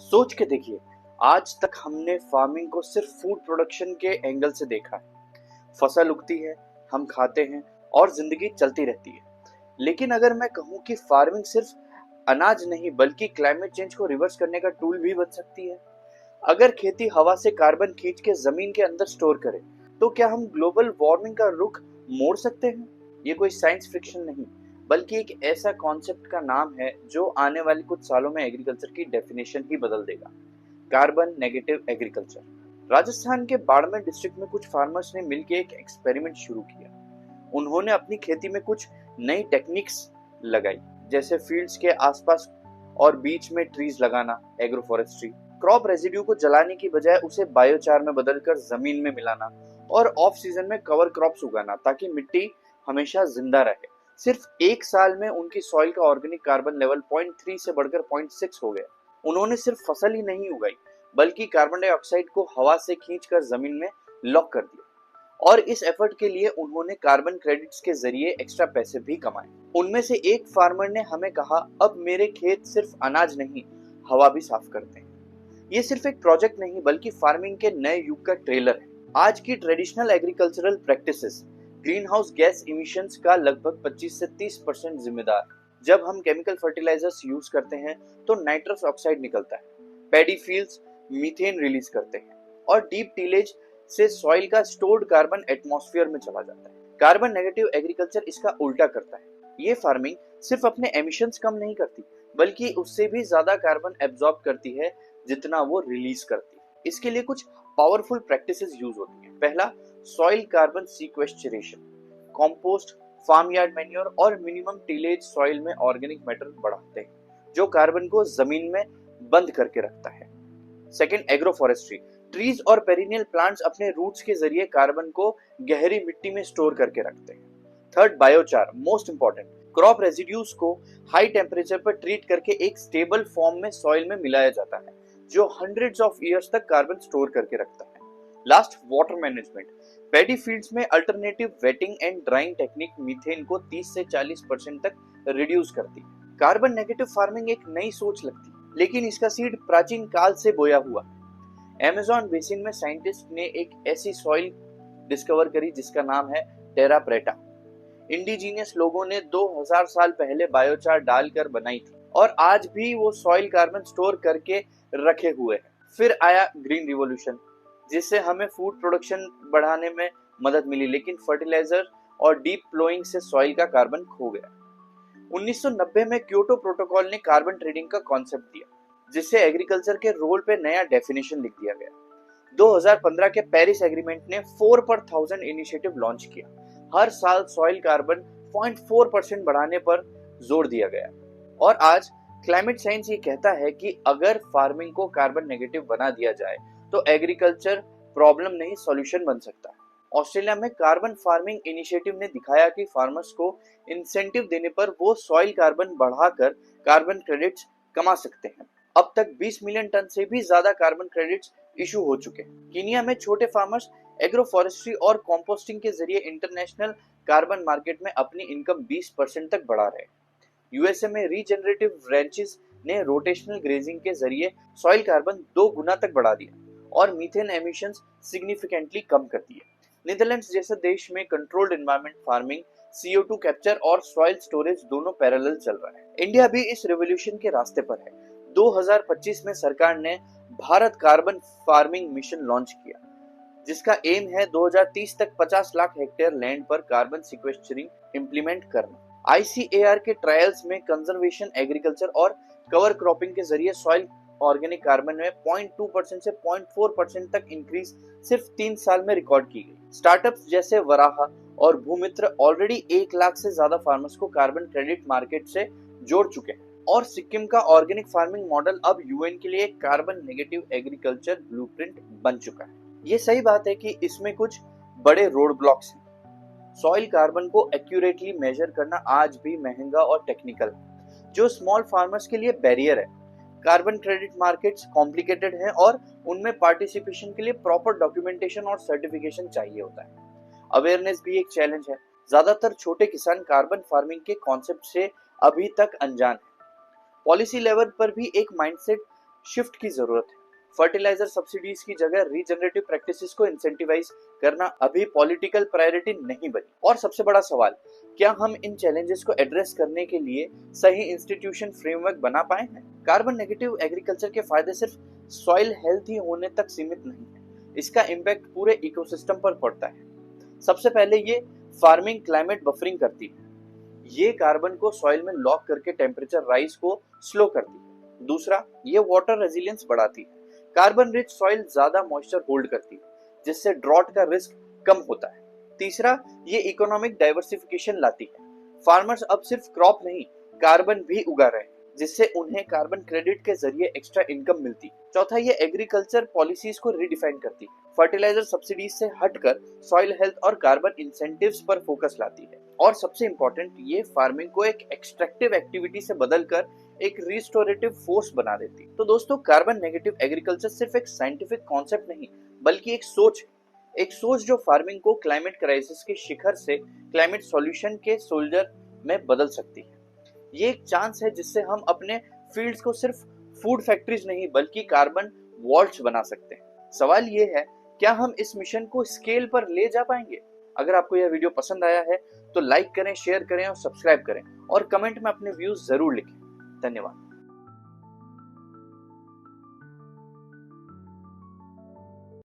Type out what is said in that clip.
सोच के देखिए, आज तक हमने फार्मिंग को सिर्फ फूड प्रोडक्शन के एंगल से देखा है। फसल उगती है, हम खाते हैं और जिंदगी चलती रहती है। लेकिन अगर मैं कहूँ कि फार्मिंग सिर्फ अनाज नहीं बल्कि क्लाइमेट चेंज को रिवर्स करने का टूल भी बन सकती है। अगर खेती हवा से कार्बन खींच के जमीन के अंदर स्टोर करे, तो क्या हम ग्लोबल वार्मिंग का रुख मोड़ सकते हैं? ये कोई साइंस फिक्शन नहीं, बल्कि एक ऐसा कॉन्सेप्ट का नाम है जो आने वाले कुछ सालों में एग्रीकल्चर की डेफिनेशन ही बदल देगा। Carbon negative agriculture. राजस्थान के बाड़मेर डिस्ट्रिक्ट में कुछ फार्मर्स ने मिलकर एक एक्सपेरिमेंट शुरू किया। उन्होंने अपनी खेती में कुछ नई टेक्निक्स लगाई, जैसे फील्ड्स के आसपास और बीच में ट्रीज लगाना, एग्रोफॉरेस्ट्री, क्रॉप रेजिड्यू को जलाने की बजाय उसे बायोचार में बदलकर जमीन में मिलाना और ऑफ सीजन में कवर क्रॉप्स उगाना ताकि मिट्टी हमेशा जिंदा रहे। सिर्फ एक साल में उनकी सॉइल का ऑर्गेनिक कार्बन लेवल 0.3 से बढ़कर 0.6 हो गया। उन्होंने सिर्फ फसल ही नहीं उगाई, बल्कि कार्बन डाइऑक्साइड को हवा से खींचकर जमीन में लॉक कर दिया। और इस एफर्ट के लिए उन्होंने कार्बन क्रेडिट्स के जरिए एक्स्ट्रा पैसे भी कमाए। उनमें से एक फार्मर ने हमें कहा, अब मेरे खेत सिर्फ अनाज नहीं, हवा भी साफ करते हैं। ये सिर्फ एक प्रोजेक्ट नहीं बल्कि फार्मिंग के नए युग का ट्रेलर है। आज की traditional agricultural practices green house gas emissions का लगभग 25 से 30% जिम्मेदार। जब हम केमिकल फर्टिलाइजर्स यूज करते हैं तो नाइट्रस ऑक्साइड निकलता है, पैडी फील्ड्स मीथेन रिलीज करते हैं और डीप टिलेज से सॉइल का स्टोर्ड कार्बन एटमॉस्फेयर में चला जाता है। कार्बन नेगेटिव एग्रीकल्चर इसका उल्टा करता है। ये फार्मिंग सिर्फ अपने एमिशंस कम नहीं करती, बल्कि उससे भी ज्यादा कार्बन एब्जॉर्ब करती है जितना वो रिलीज करती है। इसके लिए कुछ पावरफुल प्रैक्टिसेस यूज होती हैं। पहला, soil carbon sequestration. Compost, farm yard manure और मिनिमम टिलेज सॉइल में ऑर्गेनिक मैटर बढ़ाते हैं, जो कार्बन को जमीन में बंद करके रखता है। Second, agroforestry. ट्रीज और पेरिनियल प्लांट्स अपने रूट्स के जरिए कार्बन को गहरी मिट्टी में स्टोर करके रखते हैं। Third, biochar, most important. Crop residues को हाई टेम्परेचर पर ट्रीट करके एक स्टेबल फॉर्म में सॉइल में मिलाया जाता है, जो हंड्रेड्स ऑफ ईयर्स तक कार्बन स्टोर करके रखता है। Last, water management. Paddy fields में alternative wetting and drying technique methane को 30 से 40% तक रिड्यूस करती है। कार्बन नेगेटिव फार्मिंग एक नई सोच लगती है, लेकिन इसका सीड प्राचीन काल से बोया हुआ। अमेज़न बेसिन में साइंटिस्ट ने एक ऐसी सॉइल डिस्कवर करी जिसका नाम है टेरा प्रेटा। इंडिजीनियस लोगों ने 2000 साल पहले बायोचार डालकर बनाई थी और आज भी वो सॉइल कार्बन स्टोर करके रखे हुए है। फिर आया ग्रीन रिवॉल्यूशन, जिससे हमें फूड प्रोडक्शन बढ़ाने में मदद मिली, लेकिन फर्टिलाइजर और डीप प्लोइंग से सॉइल का कार्बन खो गया। 1990 में क्योटो प्रोटोकॉल ने कार्बन ट्रेडिंग का कॉन्सेप्ट दिया, जिससे एग्रीकल्चर के रोल पे नया डेफिनेशन लिख दिया गया। 2015 के पेरिस एग्रीमेंट ने 4 पर 1000 इनिशिएटिव लॉन्च किया। हर साल सॉइल कार्बन 0.4% बढ़ाने पर जोर दिया गया। और आज क्लाइमेट साइंस ये कहता है कि अगर फार्मिंग को कार्बन नेगेटिव बना दिया जाए तो एग्रीकल्चर प्रॉब्लम नहीं, सॉल्यूशन बन सकता है। ऑस्ट्रेलिया में कार्बन फार्मिंग इनिशिएटिव ने दिखाया कि फार्मर्स को इंसेंटिव देने पर वो सॉइल कार्बन बढ़ाकर कार्बन क्रेडिट्स कमा सकते हैं। अब तक 20 मिलियन टन से भी ज्यादा कार्बन क्रेडिट्स इशू हो चुके हैं। कीनिया में छोटे फार्मर्स एग्रोफॉरेस्ट्री और कंपोस्टिंग के जरिए इंटरनेशनल कार्बन मार्केट में अपनी इनकम 20% तक बढ़ा रहे हैं। यूएसए में रीजनरेटिव रैंचेस ने रोटेशनल ग्रेजिंग के जरिए सॉइल कार्बन 2 गुना तक बढ़ा दिया और मीथेन एमिशंस सिग्निफिकेंटली कम कर दिए। नीदरलैंड्स जैसे देश में controlled environment farming, CO2 capture और सॉइल स्टोरेज दोनों पैरेलल चल रहा है। इंडिया भी इस रेवोल्यूशन के रास्ते पर है। 2025 में सरकार ने Bharat carbon farming mission launch किया, जिसका एम है 2030 तक 50 लाख हेक्टेयर लैंड पर कार्बन सिक्वेस्चरिंग इंप्लीमेंट करना। ICAR के ट्रायल्स में कंजर्वेशन एग्रीकल्चर और कवर क्रॉपिंग के जरिए सॉइल ऑर्गेनिक कार्बन में 0.2% से 0.4% तक इंक्रीज सिर्फ 3 साल में रिकॉर्ड की गई। स्टार्टअप्स जैसे वराहा और भूमित्र ऑलरेडी 1 लाख से ज्यादा फार्मर्स को कार्बन क्रेडिट मार्केट से जोड़ चुके हैं और सिक्किम का ऑर्गेनिक फार्मिंग मॉडल अब UN के लिए एक कार्बन नेगेटिव एग्रीकल्चर ब्लूप्रिंट बन चुका है। ये सही बात है कि इसमें कुछ बड़े रोड ब्लॉक्स हैं। सॉइल कार्बन को एक्यूरेटली मेजर करना आज भी महंगा और टेक्निकल है, जो स्मॉल फार्मर्स के लिए बैरियर है। कार्बन क्रेडिट मार्केट्स कॉम्प्लिकेटेड हैं और उनमें पार्टिसिपेशन के लिए प्रॉपर डॉक्यूमेंटेशन और सर्टिफिकेशन चाहिए होता है। अवेयरनेस भी एक चैलेंज है। ज्यादातर छोटे किसान कार्बन फार्मिंग के कॉन्सेप्ट से अभी तक अनजान है। पॉलिसी लेवल पर भी एक माइंडसेट शिफ्ट की जरूरत है। फर्टिलाइजर सब्सिडीज की जगह रीजनरेटिव प्रैक्टिसेस को इंसेंटिवाइज करना अभी पॉलिटिकल प्रायोरिटी नहीं बनी। और सबसे बड़ा सवाल, क्या हम इन चैलेंजेस को एड्रेस करने के लिए सही इंस्टीट्यूशन फ्रेमवर्क बना पाए हैं? कार्बन नेगेटिव एग्रीकल्चर के फायदे सिर्फ सॉइल हेल्थी होने तक सीमित नहीं है, इसका इम्पैक्ट पूरे इकोसिस्टम पर पड़ता है। सबसे पहले ये फार्मिंग क्लाइमेट बफरिंग करती है, ये कार्बन को सॉइल में लॉक करके टेम्परेचर राइज को स्लो करती है। दूसरा, ये वाटर रेजिलियंस बढ़ाती है, कार्बन रिच सॉइल ज्यादा मॉइस्चर होल्ड करती है, जिससे ड्रॉट का रिस्क कम होता है। तीसरा, ये इकोनॉमिक डाइवर्सिफिकेशन लाती है, फार्मर्स अब सिर्फ क्रॉप नहीं कार्बन भी उगा रहे हैं, जिससे उन्हें कार्बन क्रेडिट के जरिए एक्स्ट्रा इनकम मिलती है। चौथा, ये एग्रीकल्चर पॉलिसीज को रिडिफाइन करती है, फर्टिलाइजर सब्सिडीज से हटकर सॉइल हेल्थ और कार्बन इंसेंटिव्स पर फोकस लाती है। और सबसे इंपॉर्टेंट, ये फार्मिंग को एक एक्सट्रैक्टिव एक्टिविटी से बदलकर एक रिस्टोरेटिव फोर्स बना देती है। तो दोस्तों, कार्बन नेगेटिव एग्रीकल्चर सिर्फ एक साइंटिफिक कॉन्सेप्ट नहीं, बल्कि एक सोच है, एक सोच जो फार्मिंग को क्लाइमेट क्राइसिस के शिखर से क्लाइमेट सॉल्यूशन के सोल्जर में बदल सकती है। ये एक चांस है जिससे हम अपने फील्ड्स को सिर्फ फूड फैक्ट्रीज नहीं बल्कि कार्बन वॉल्ट्स बना सकते हैं। सवाल ये है, क्या हम इस मिशन को स्केल पर ले जा पाएंगे? अगर आपको यह वीडियो पसंद आया है तो लाइक करें, शेयर करें और सब्सक्राइब करें, और कमेंट में अपने व्यूज जरूर लिखें। धन्यवाद।